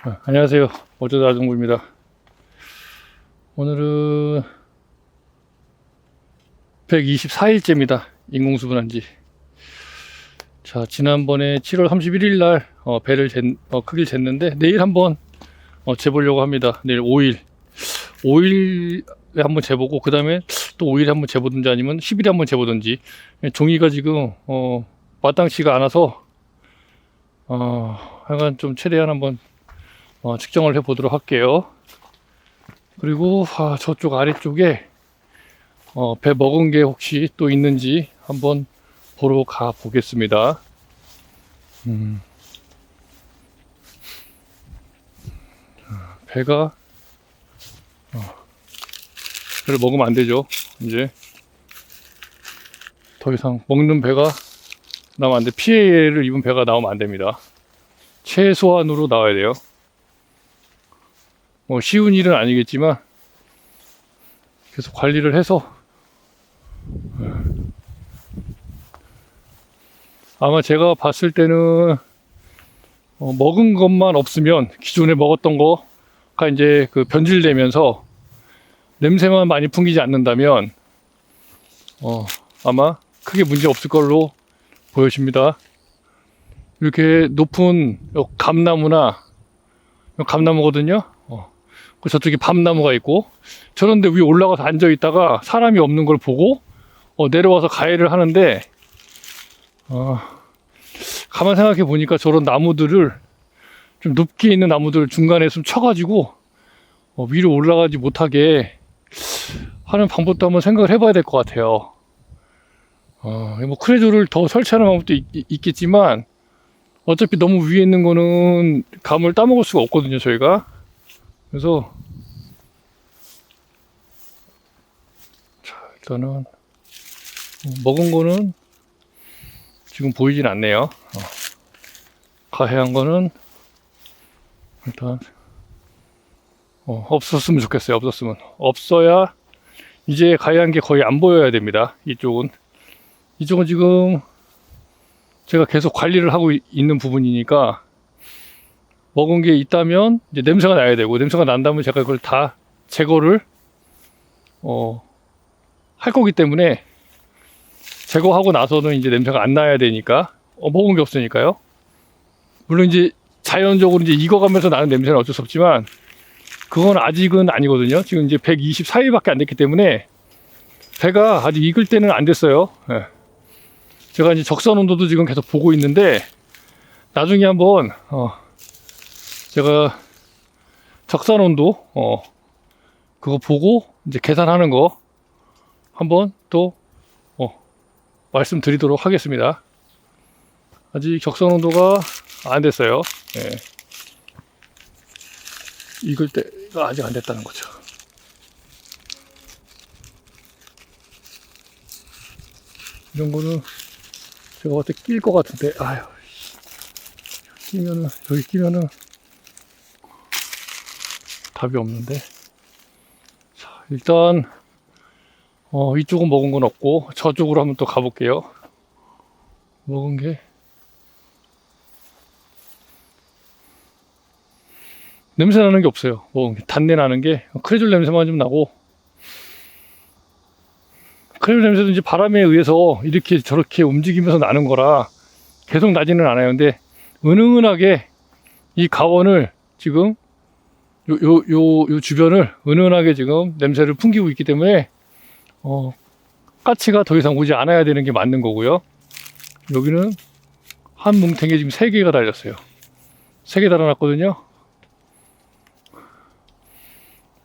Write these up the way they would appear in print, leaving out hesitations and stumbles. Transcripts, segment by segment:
안녕하세요. 어쩌다 아정부입니다. 오늘은 124일째입니다. 인공수분한 지. 자, 지난번에 7월 31일 날 배를 크기를 쟀는데 내일 한번 재보려고 합니다. 내일 5일에 한번 재보고 그 다음에 또 5일에 한번 재보든지 아니면 10일에 한번 재보든지. 종이가 지금 마땅치가 않아서 하여간 좀 최대한 한번 측정을 해 보도록 할게요. 그리고 저쪽 아래쪽에 배 먹은 게 혹시 또 있는지 한번 보러 가 보겠습니다. 배가 배를 먹으면 안 되죠. 이제 더 이상 먹는 배가 나오면 안 돼. 피해를 입은 배가 나오면 안 됩니다. 최소한으로 나와야 돼요. 쉬운 일은 아니겠지만 계속 관리를 해서 아마 제가 봤을 때는 먹은 것만 없으면 기존에 먹었던 거가 이제 그 변질되면서 냄새만 많이 풍기지 않는다면 아마 크게 문제 없을 걸로 보여집니다. 이렇게 높은 감나무거든요. 저쪽에 밤나무가 있고, 저런데 위에 올라가서 앉아 있다가 사람이 없는 걸 보고 내려와서 가해를 하는데, 가만 생각해 보니까 저런 나무들을 좀 높게 있는 나무들 중간에 좀 쳐가지고 위로 올라가지 못하게 하는 방법도 한번 생각을 해봐야 될 것 같아요. 뭐 크레조를 더 설치하는 방법도 있겠지만 어차피 너무 위에 있는 거는 감을 따먹을 수가 없거든요, 저희가. 그래서 자, 일단은 먹은 거는 지금 보이진 않네요. 가해한 거는 일단 없었으면 좋겠어요. 없어야 이제 가해한 게 거의 안 보여야 됩니다. 이쪽은 지금 제가 계속 관리를 하고 있는 부분이니까 먹은 게 있다면 이제 냄새가 나야 되고, 냄새가 난다면 제가 그걸 다 제거를 할 거기 때문에 제거하고 나서는 이제 냄새가 안 나야 되니까 먹은 게 없으니까요. 물론 이제 자연적으로 이제 익어가면서 나는 냄새는 어쩔 수 없지만 그건 아직은 아니거든요. 지금 이제 124일밖에 안 됐기 때문에 배가 아직 익을 때는 안 됐어요. 네. 제가 이제 적선 온도도 지금 계속 보고 있는데 나중에 한번 제가 적산 온도 그거 보고 이제 계산하는 거 한번 또 말씀드리도록 하겠습니다. 아직 적산 온도가 안 됐어요. 네. 익을 때가 아직 안 됐다는 거죠. 이런 거는 제가 봤을 때 낄 것 같은데, 여기 끼면은 답이 없는데. 자, 일단 이쪽은 먹은 건 없고 저쪽으로 한번 또 가볼게요. 먹은 게 냄새 나는 게 없어요. 먹은 게 단내 나는 게 크레졸 냄새만 좀 나고, 크레졸 냄새도 이제 바람에 의해서 이렇게 저렇게 움직이면서 나는 거라 계속 나지는 않아요. 근데 은은하게 이 가원을 지금 요 주변을 은은하게 지금 냄새를 풍기고 있기 때문에 까치가 더 이상 오지 않아야 되는 게 맞는 거고요. 여기는 한 뭉탱이에 지금 3개가 달렸어요. 3개 달아놨거든요.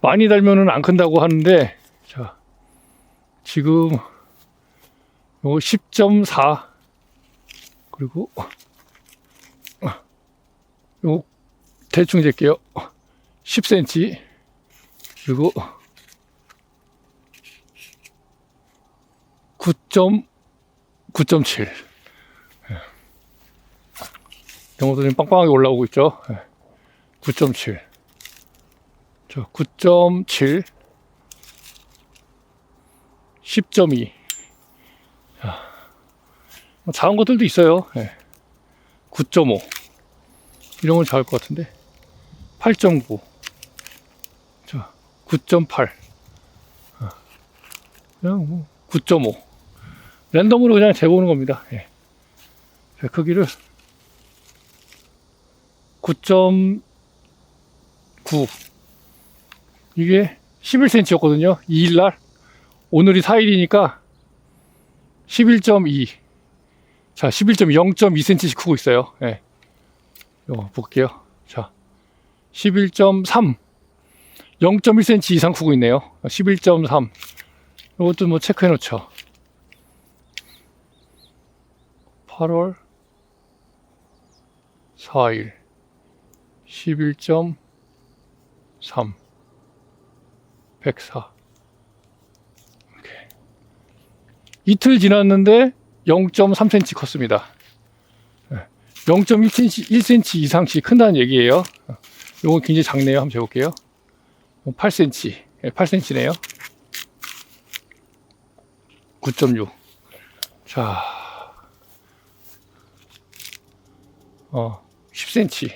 많이 달면은 안 큰다고 하는데, 자, 지금 요 10.4 그리고 요 대충 잴게요. 10cm 그리고 9.7 영어도 지금 빵빵하게 올라오고 있죠. 9.7 9.7 10.2 작은 것들도 있어요. 9.5 이런 건 작을 것 같은데 8.9. 자, 9.8. 그냥 뭐 9.5. 랜덤으로 그냥 재보는 겁니다. 예. 배 크기를 9.9. 이게 11cm였거든요. 2일날. 오늘이 4일이니까 11.2. 자, 0.2cm씩 크고 있어요. 예. 이거 볼게요. 자, 11.3. 0.1cm 이상 크고 있네요. 11.3. 이것도 뭐 체크해 놓죠. 8월 4일 11.3 104. 이틀 지났는데 0.3cm 컸습니다. 0.1cm 이상씩 큰다는 얘기예요. 이건 굉장히 작네요. 한번 재볼게요. 8cm. 8cm네요. 9.6. 자, 10cm.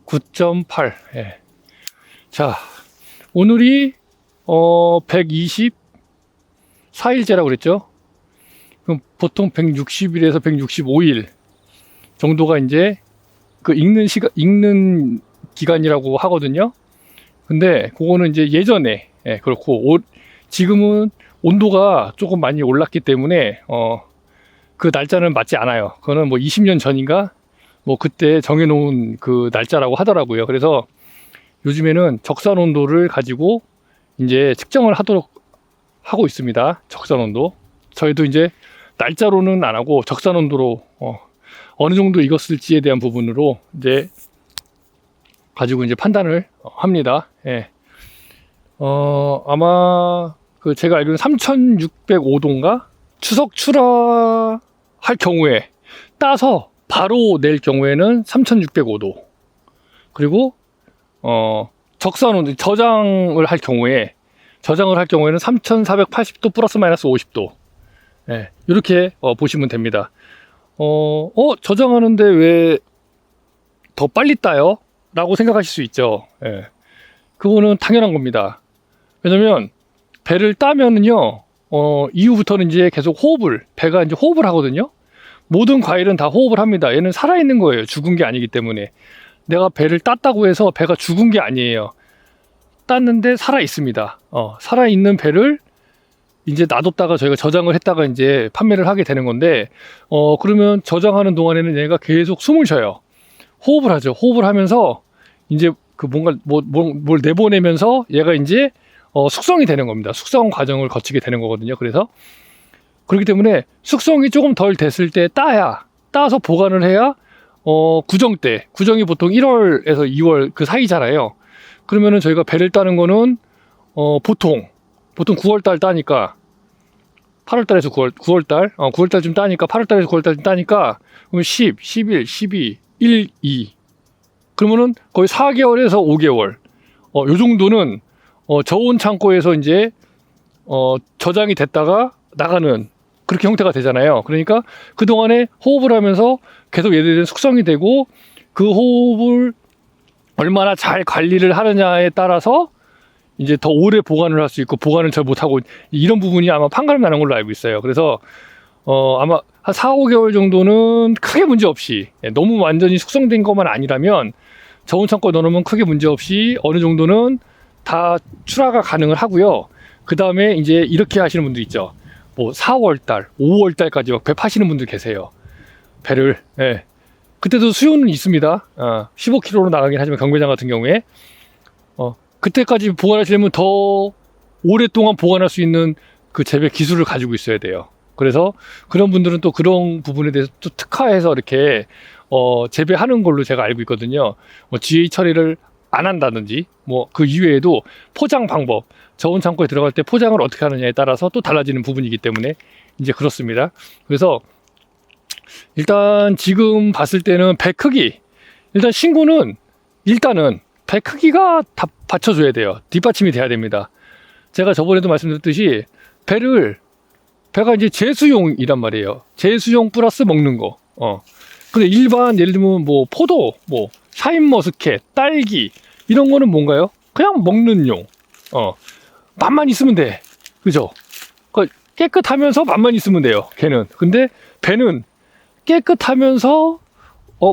9.8. 예. 자, 오늘이 124일째라고 그랬죠. 그럼 보통 160일에서 165일 정도가 이제 그 익는 기간이라고 하거든요. 근데 그거는 이제 예전에, 예, 그렇고 지금은 온도가 조금 많이 올랐기 때문에 그 날짜는 맞지 않아요. 그거는 뭐 20년 전인가 뭐 그때 정해놓은 그 날짜라고 하더라고요. 그래서 요즘에는 적산 온도를 가지고 이제 측정을 하고 있습니다. 적산 온도. 저희도 이제 날짜로는 안 하고 적산 온도로 어느 정도 익었을지에 대한 부분으로 이제 가지고 이제 판단을 합니다. 예. 아마 그 제가 알기로는 3605도인가 추석 출하할 경우에 따서 바로 낼 경우에는 3605도. 그리고 적산 온도 저장을 할 경우에는 3480도 플러스 마이너스 50도. 예, 이렇게 보시면 됩니다. 저장하는데 왜 더 빨리 따요? 라고 생각하실 수 있죠. 예, 그거는 당연한 겁니다. 왜냐면 배를 따면은요, 이후부터는 이제 계속 배가 이제 호흡을 하거든요. 모든 과일은 다 호흡을 합니다. 얘는 살아있는 거예요. 죽은 게 아니기 때문에. 내가 배를 땄다고 해서 배가 죽은 게 아니에요. 땄는데 살아 있습니다. 살아 있는 배를 이제 놔뒀다가 저희가 저장을 했다가 이제 판매를 하게 되는 건데, 그러면 저장하는 동안에는 얘가 계속 숨을 쉬어요. 호흡을 하죠. 호흡을 하면서 이제 그 뭔가 뭘 내보내면서 얘가 이제 숙성이 되는 겁니다. 숙성 과정을 거치게 되는 거거든요. 그래서 그렇기 때문에 숙성이 조금 덜 됐을 때 따서 보관을 해야 구정이 보통 1월에서 2월 그 사이잖아요. 그러면은 저희가 배를 따는 거는 보통 9월달 따니까 8월달에서 9월달쯤 따니까 8월달에서 9월달쯤 따니까 그럼 10, 11, 12, 1, 2 그러면은 거의 4개월에서 5개월 요 정도는 저온 창고에서 이제 저장이 됐다가 나가는 그렇게 형태가 되잖아요. 그러니까 그동안에 호흡을 하면서 계속 얘들은 숙성이 되고 그 호흡을 얼마나 잘 관리를 하느냐에 따라서 이제 더 오래 보관을 할 수 있고 보관을 잘 못하고 이런 부분이 아마 판가름 나는 걸로 알고 있어요. 그래서 아마 한 4, 5개월 정도는 크게 문제 없이 너무 완전히 숙성된 것만 아니라면 저온 창고에 넣어놓으면 크게 문제 없이 어느 정도는 다 출하가 가능을 하고요. 그 다음에 이제 이렇게 하시는 분들 있죠. 뭐 4월달, 5월달까지 배 파시는 분들 계세요. 배를. 예. 그때도 수요는 있습니다. 15kg로 나가긴 하지만 경매장 같은 경우에 그때까지 보관하시려면 더 오랫동안 보관할 수 있는 그 재배 기술을 가지고 있어야 돼요. 그래서 그런 분들은 또 그런 부분에 대해서 또 특화해서 이렇게 재배하는 걸로 제가 알고 있거든요. 뭐 GA 처리를 안 한다든지 뭐 그 이외에도 포장 방법, 저온 창고에 들어갈 때 포장을 어떻게 하느냐에 따라서 또 달라지는 부분이기 때문에 이제 그렇습니다. 그래서 일단 지금 봤을 때는 배 크기, 일단 신고는 일단은 배 크기가 다 받쳐줘야 돼요. 뒷받침이 돼야 됩니다. 제가 저번에도 말씀드렸듯이 배가 이제 제수용이란 말이에요. 제수용 플러스 먹는 거. 근데 일반 예를 들면 뭐 포도, 뭐 샤인머스켓, 딸기 이런 거는 뭔가요? 그냥 먹는 용. 맛만 있으면 돼. 그죠? 깨끗하면서 맛만 있으면 돼요. 걔는. 근데 배는 깨끗하면서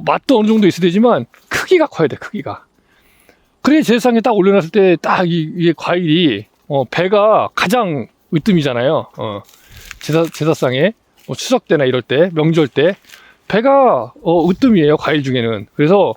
맛도 어느 정도 있어야 되지만 크기가 커야 돼. 크기가. 그래 제사상에 딱 올려놨을 때 딱 이게 과일이 배가 가장 으뜸이잖아요. 제사상에 추석 때나 이럴 때 명절 때 배가 으뜸이에요. 과일 중에는. 그래서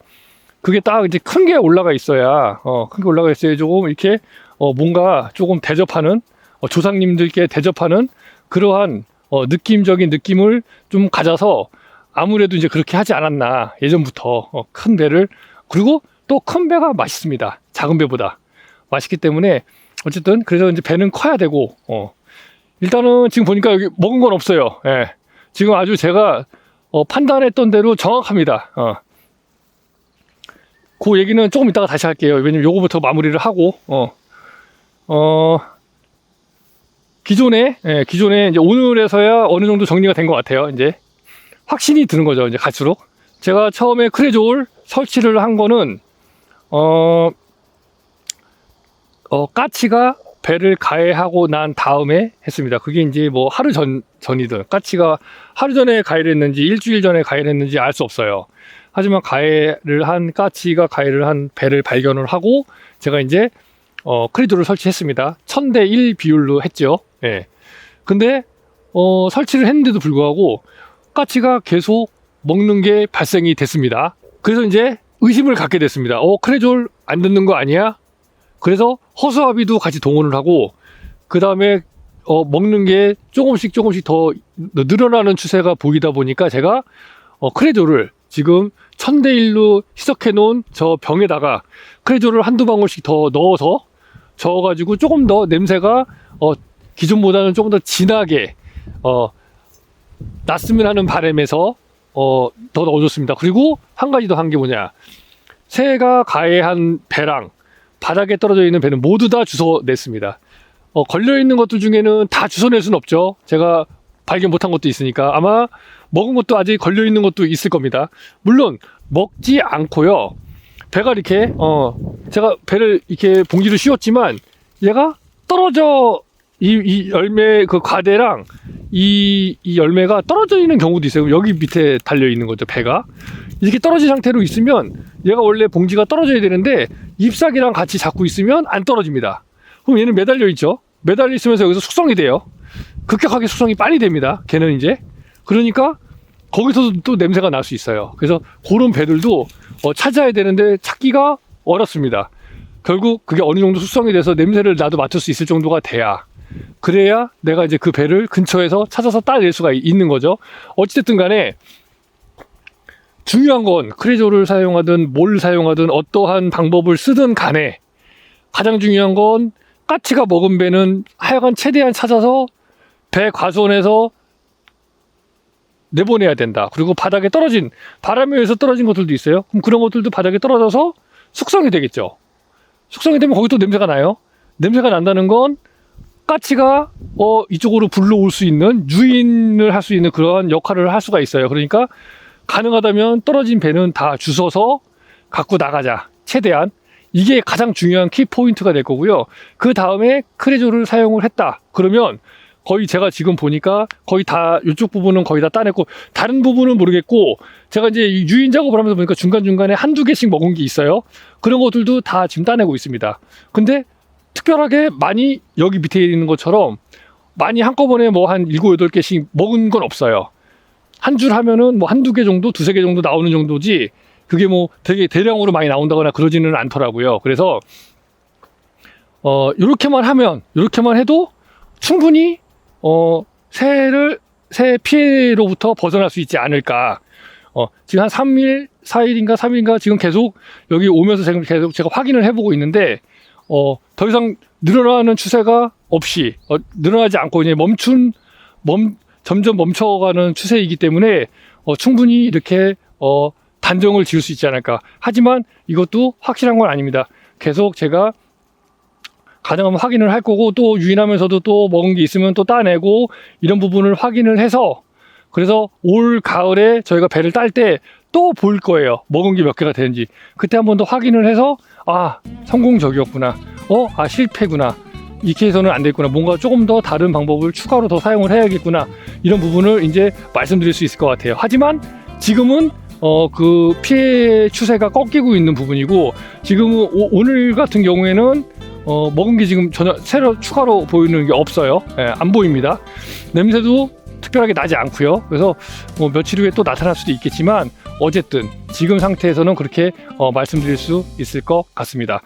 그게 딱 이제 큰 게 올라가 있어야 큰 게 올라가 있어야 조금 이렇게 뭔가 조금 대접하는 조상님들께 대접하는 그러한 느낌적인 느낌을 좀 가져서 아무래도 이제 그렇게 하지 않았나 예전부터 큰 배를. 그리고 또 큰 배가 맛있습니다. 작은 배보다 맛있기 때문에 어쨌든 그래서 이제 배는 커야 되고 일단은 지금 보니까 여기 먹은 건 없어요. 예. 지금 아주 제가 판단했던 대로 정확합니다. 그 얘기는 조금 이따가 다시 할게요. 왜냐면 요거부터 마무리를 하고 기존에 이제 오늘에서야 어느 정도 정리가 된 것 같아요. 이제 확신이 드는 거죠. 이제 갈수록 제가 처음에 크레졸 설치를 한 거는 까치가 배를 가해하고 난 다음에 했습니다. 그게 이제 뭐 하루 전이든 까치가 하루 전에 가해를 했는지 일주일 전에 가해를 했는지 알 수 없어요. 하지만 까치가 가해를 한 배를 발견을 하고 제가 이제 크레졸을 설치했습니다. 1000대1 비율로 했죠. 예. 근데 설치를 했는데도 불구하고 까치가 계속 먹는 게 발생이 됐습니다. 그래서 이제 의심을 갖게 됐습니다. 크레졸 안 듣는 거 아니야? 그래서 허수아비도 같이 동원을 하고 그 다음에 먹는 게 조금씩 더 늘어나는 추세가 보이다 보니까 제가 크레졸을 지금 1000대1로 희석해 놓은 저 병에다가 크레졸을 한두 방울씩 더 넣어서 저어가지고 조금 더 냄새가 기존보다는 조금 더 진하게 났으면 하는 바람에서 더 넣어줬습니다. 그리고 한 가지 더 한 게 뭐냐, 새가 가해한 배랑 바닥에 떨어져 있는 배는 모두 다 주워냈습니다. 걸려있는 것들 중에는 다 주워낼 수는 없죠. 제가 발견 못한 것도 있으니까. 아마 먹은 것도 아직 걸려있는 것도 있을 겁니다. 물론 먹지 않고요, 배가 이렇게 제가 배를 이렇게 봉지를 씌웠지만 얘가 떨어져, 이 열매 그 과대랑 이 열매가 떨어져 있는 경우도 있어요. 여기 밑에 달려 있는 거죠. 배가 이렇게 떨어진 상태로 있으면 얘가 원래 봉지가 떨어져야 되는데 잎사귀랑 같이 잡고 있으면 안 떨어집니다. 그럼 얘는 매달려 있죠. 매달려 있으면서 여기서 숙성이 돼요. 급격하게 숙성이 빨리 됩니다. 걔는 이제 그러니까 거기서도 또 냄새가 날 수 있어요. 그래서 그런 배들도 찾아야 되는데 찾기가 어렵습니다. 결국 그게 어느 정도 숙성이 돼서 냄새를 나도 맡을 수 있을 정도가 돼야, 그래야 내가 이제 그 배를 근처에서 찾아서 따낼 수가 있는 거죠. 어찌됐든 간에 중요한 건 크레졸을 사용하든 뭘 사용하든 어떠한 방법을 쓰든 간에 가장 중요한 건 까치가 먹은 배는 하여간 최대한 찾아서 배 과수원에서 내보내야 된다. 그리고 바닥에 떨어진, 바람에 의해서 떨어진 것들도 있어요. 그럼 그런 것들도 바닥에 떨어져서 숙성이 되겠죠. 숙성이 되면 거기 또 냄새가 나요. 냄새가 난다는 건 까치가 이쪽으로 불러올 수 있는, 유인을 할 수 있는 그러한 역할을 할 수가 있어요. 그러니까 가능하다면 떨어진 배는 다 주워서 갖고 나가자. 최대한. 이게 가장 중요한 키포인트가 될 거고요. 그 다음에 크레졸을 사용을 했다. 그러면 거의 제가 지금 보니까 거의 다, 이쪽 부분은 거의 다 따냈고, 다른 부분은 모르겠고, 제가 이제 유인 작업을 하면서 보니까 중간중간에 한두 개씩 먹은 게 있어요. 그런 것들도 다 지금 따내고 있습니다. 근데 특별하게 많이 여기 밑에 있는 것처럼 많이 한꺼번에 뭐 한 7, 8개씩 먹은 건 없어요. 한 줄 하면은 뭐 한두 개 정도, 두세 개 정도 나오는 정도지, 그게 뭐 되게 대량으로 많이 나온다거나 그러지는 않더라고요. 그래서 요렇게만 해도 충분히 새 피해로부터 벗어날 수 있지 않을까. 지금 한 3일, 4일인가 3일인가 지금 계속 여기 오면서 계속 제가 확인을 해보고 있는데, 더 이상 늘어나는 추세가 없이, 늘어나지 않고 이제 점점 멈춰가는 추세이기 때문에, 충분히 이렇게, 단정을 지을 수 있지 않을까. 하지만 이것도 확실한 건 아닙니다. 계속 제가 가능하면 확인을 할 거고, 또 유인하면서도 또 먹은 게 있으면 또 따내고, 이런 부분을 확인을 해서, 그래서 올 가을에 저희가 배를 딸 때 또 볼 거예요. 먹은 게 몇 개가 되는지. 그때 한 번 더 확인을 해서 성공적이었구나. 실패구나. 이렇게 해서는 안 됐구나. 뭔가 조금 더 다른 방법을 추가로 더 사용을 해야겠구나. 이런 부분을 이제 말씀드릴 수 있을 것 같아요. 하지만 지금은 그 피해 추세가 꺾이고 있는 부분이고, 지금은 오늘 같은 경우에는 먹은 게 지금 전혀 새로 추가로 보이는 게 없어요. 안 보입니다. 냄새도 특별하게 나지 않고요. 그래서 며칠 후에 또 나타날 수도 있겠지만 어쨌든 지금 상태에서는 그렇게 말씀드릴 수 있을 것 같습니다.